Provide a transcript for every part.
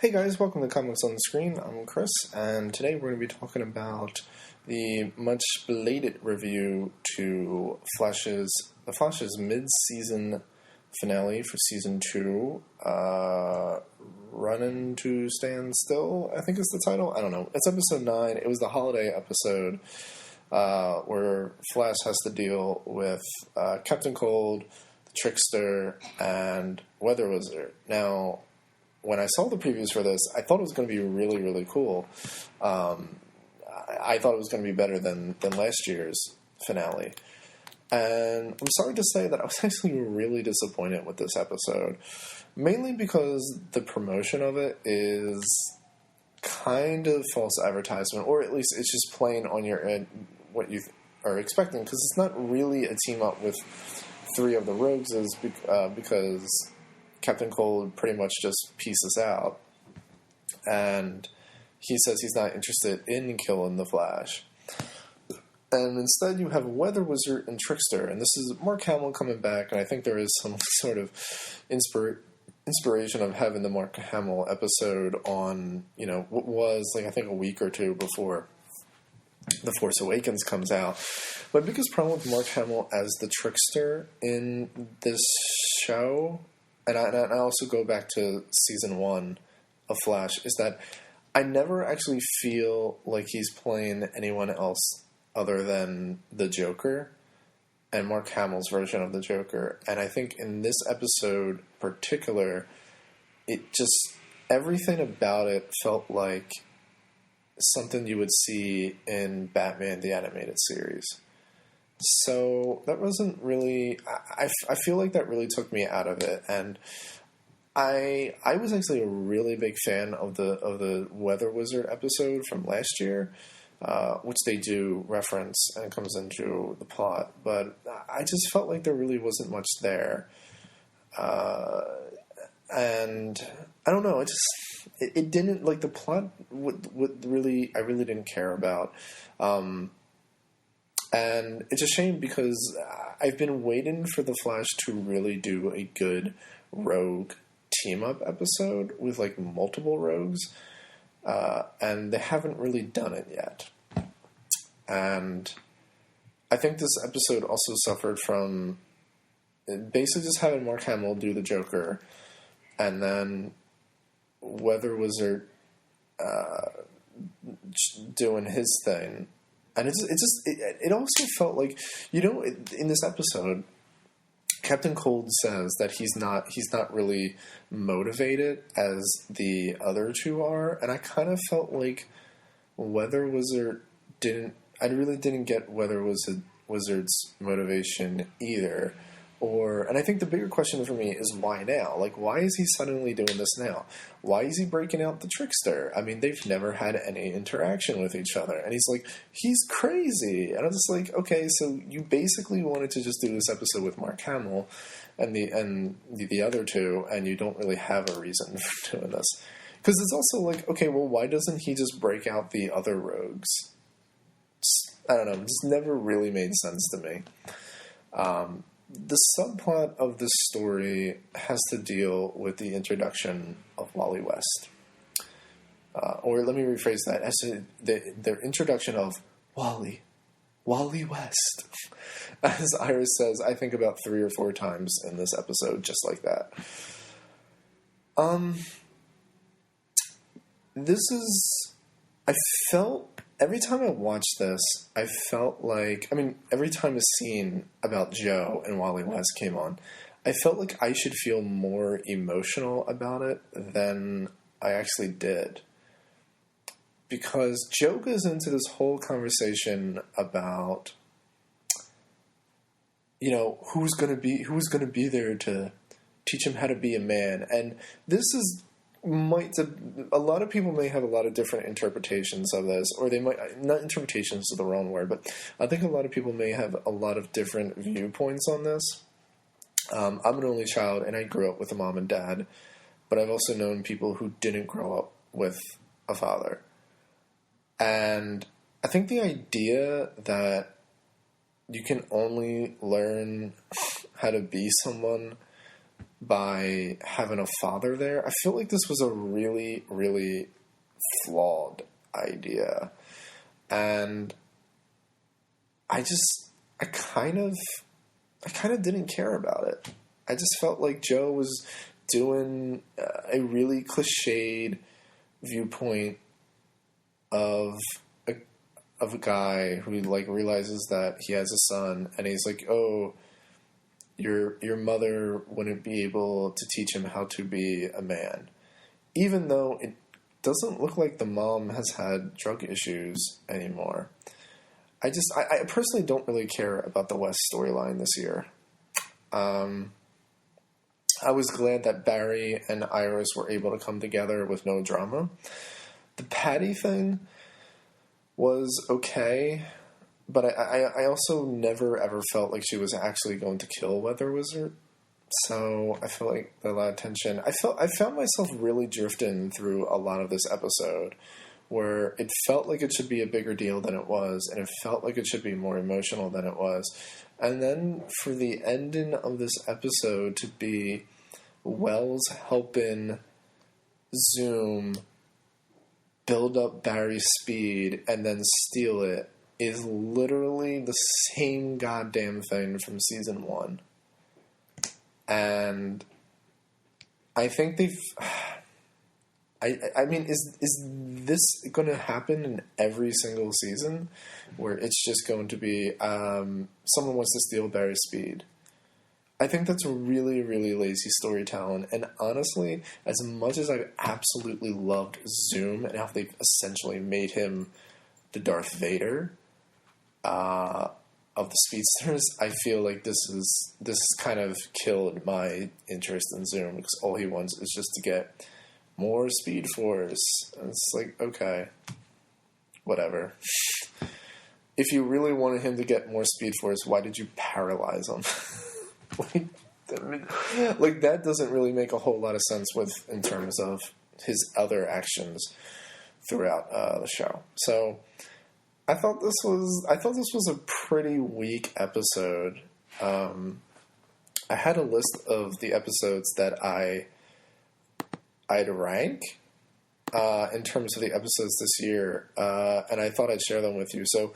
Hey guys, welcome to Comics on the Screen. I'm Chris, and today we're going to be talking about the much belated review to the Flash's mid-season finale for season 2. Running to Stand Still, I think is the title. I don't know. It's episode 9. It was the holiday episode where Flash has to deal with Captain Cold, the Trickster, and Weather Wizard. Now, when I saw the previews for this, I thought it was going to be really, really cool. I thought it was going to be better than last year's finale. And I'm sorry to say that I was actually really disappointed with this episode. Mainly because the promotion of it is kind of false advertisement, or at least it's just playing on your end what you are expecting, because it's not really a team-up with 3 of the rogues, because Captain Cold pretty much just pieces out, and he says he's not interested in killing the Flash. And instead you have Weather Wizard and Trickster, and this is Mark Hamill coming back, and I think there is some sort of inspiration of having the Mark Hamill episode on, what was, I think a week or 2 before The Force Awakens comes out. My biggest problem with Mark Hamill as the Trickster in this show, and I also go back to season 1 of Flash, is that I never actually feel like he's playing anyone else other than the Joker and Mark Hamill's version of the Joker. And I think in this episode in particular, everything about it felt like something you would see in Batman the Animated Series. So that wasn't really... I feel like that really took me out of it, and I was actually a really big fan of the Weather Wizard episode from last year, which they do reference and it comes into the plot, but I just felt like there really wasn't much there, and I don't know, it didn't, the plot would really, I really didn't care about. And it's a shame because I've been waiting for the Flash to really do a good rogue team-up episode with, multiple rogues. And they haven't really done it yet. And I think this episode also suffered from basically just having Mark Hamill do the Joker, and then Weather Wizard doing his thing. And it also felt like, in this episode, Captain Cold says that he's not really motivated as the other 2 are, and I kind of felt like Weather Wizard I really didn't get Weather Wizard's motivation either. And I think the bigger question for me is why now? Why is he suddenly doing this now? Why is he breaking out the Trickster? I mean, they've never had any interaction with each other. And he's crazy. And I'm just okay, so you basically wanted to just do this episode with Mark Hamill and the other 2, and you don't really have a reason for doing this. Because it's also okay, well, why doesn't he just break out the other rogues? I don't know. It just never really made sense to me. The subplot of this story has to deal with the introduction of Wally West. Or let me rephrase that. As to the introduction of Wally West. As Iris says, I think about 3 or 4 times in this episode, just like that. Every time I watched this, I felt every time a scene about Joe and Wally West came on, I felt like I should feel more emotional about it than I actually did. Because Joe goes into this whole conversation about, who's going to be there to teach him how to be a man. And this is... a lot of people may have a lot of different interpretations of this, or they might, not interpretations is the wrong word, but I think a lot of people may have a lot of different viewpoints on this. I'm an only child, and I grew up with a mom and dad, but I've also known people who didn't grow up with a father. And I think the idea that you can only learn how to be someone by having a father there. I feel like this was a really, really flawed idea. And I kind of didn't care about it. I just felt like Joe was doing a really cliched viewpoint of a guy who like realizes that he has a son, and he's like, "Oh, your mother wouldn't be able to teach him how to be a man," even though it doesn't look like the mom has had drug issues anymore. I personally don't really care about the West storyline this year. I was glad that Barry and Iris were able to come together with no drama. The Patty thing was okay, but I also never ever felt like she was actually going to kill Weather Wizard. So I feel like a lot of tension. I found myself really drifting through a lot of this episode, where it felt like it should be a bigger deal than it was, and it felt like it should be more emotional than it was. And then for the ending of this episode to be Wells helping Zoom build up Barry's speed and then steal it is literally the same goddamn thing from season 1. And I think they've... I mean, is this going to happen in every single season, where it's just going to be someone wants to steal Barry's speed? I think that's really, really lazy storytelling. And honestly, as much as I've absolutely loved Zoom and how they've essentially made him the Darth Vader of the speedsters, I feel like this has kind of killed my interest in Zoom, because all he wants is just to get more Speed Force. And it's like, okay, whatever. If you really wanted him to get more Speed Force, why did you paralyze him? like that doesn't really make a whole lot of sense in terms of his other actions throughout the show. So I thought this was a pretty weak episode. I had a list of the episodes that I'd rank in terms of the episodes this year, and I thought I'd share them with you. So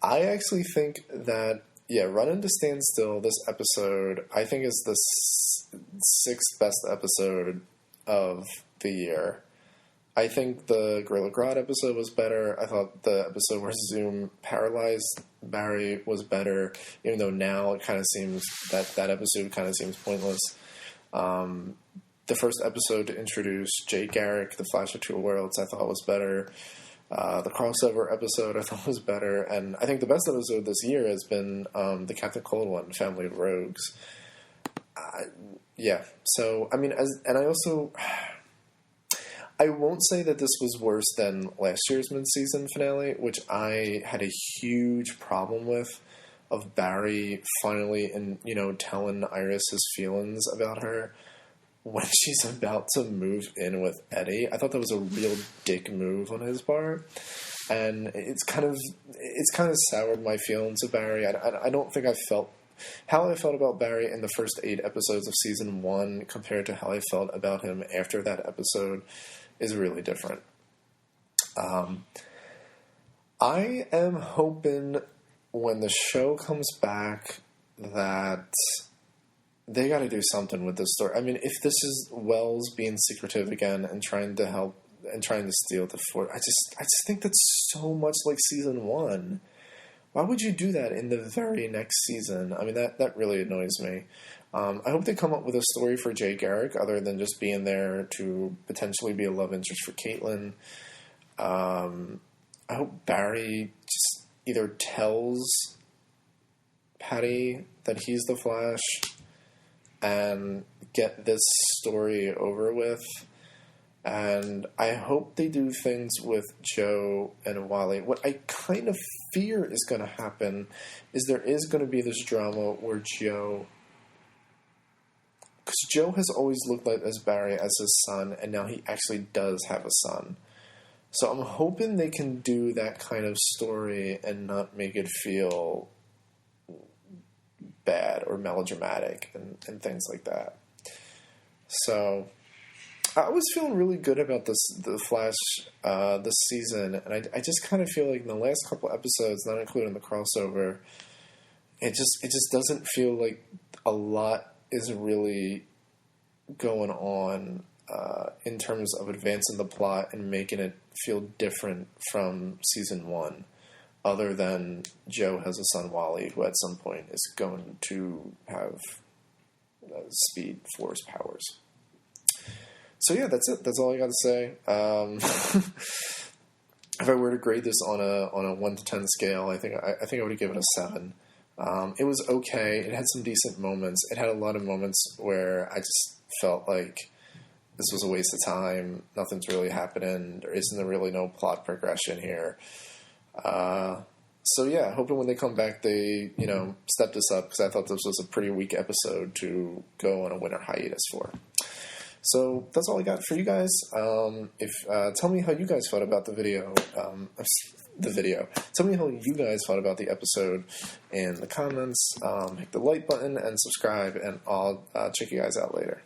I actually think that, Run Into Standstill, this episode, I think is the sixth best episode of the year. I think the Gorilla Grodd episode was better. I thought the episode where Zoom paralyzed Barry was better, even though now it kind of seems that episode kind of seems pointless. The first episode to introduce Jay Garrick, the Flash of Two Worlds, I thought was better. The crossover episode I thought was better. And I think the best episode this year has been the Captain Cold one, Family of Rogues. So, I mean, I won't say that this was worse than last year's mid-season finale, which I had a huge problem with, of Barry finally telling Iris his feelings about her when she's about to move in with Eddie. I thought that was a real dick move on his part, and it's kind of soured my feelings of Barry. I don't think I felt how I felt about Barry in the first 8 episodes of season 1 compared to how I felt about him after that episode is really different. I am hoping when the show comes back that they got to do something with this story. I mean, if this is Wells being secretive again and trying to help and trying to steal the fort, I just think that's so much like season 1. Why would you do that in the very next season? I mean, that really annoys me. I hope they come up with a story for Jay Garrick other than just being there to potentially be a love interest for Caitlin. I hope Barry just either tells Patty that he's the Flash and get this story over with. And I hope they do things with Joe and Wally. What I kind of fear is going to happen is there is going to be this drama where Joe... Because Joe has always looked at as Barry as his son, and now he actually does have a son. So I'm hoping they can do that kind of story and not make it feel bad or melodramatic and things like that. So I was feeling really good about the Flash this season, and I just kind of feel like in the last couple episodes, not including the crossover, it just doesn't feel like a lot is really going on in terms of advancing the plot and making it feel different from season 1, other than Joe has a son, Wally, who at some point is going to have speed force powers. So yeah, that's it. That's all I got to say. If I were to grade this on a 1 to 10 scale, I think I would give it a 7. It was okay. It had some decent moments. It had a lot of moments where I just felt like this was a waste of time. Nothing's really happening. There isn't really no plot progression here. So yeah, hoping when they come back, they step this up, because I thought this was a pretty weak episode to go on a winter hiatus for. So that's all I got for you guys. Tell me how you guys felt about the video. Tell me how you guys thought about the episode in the comments. Hit the like button and subscribe, and I'll check you guys out later.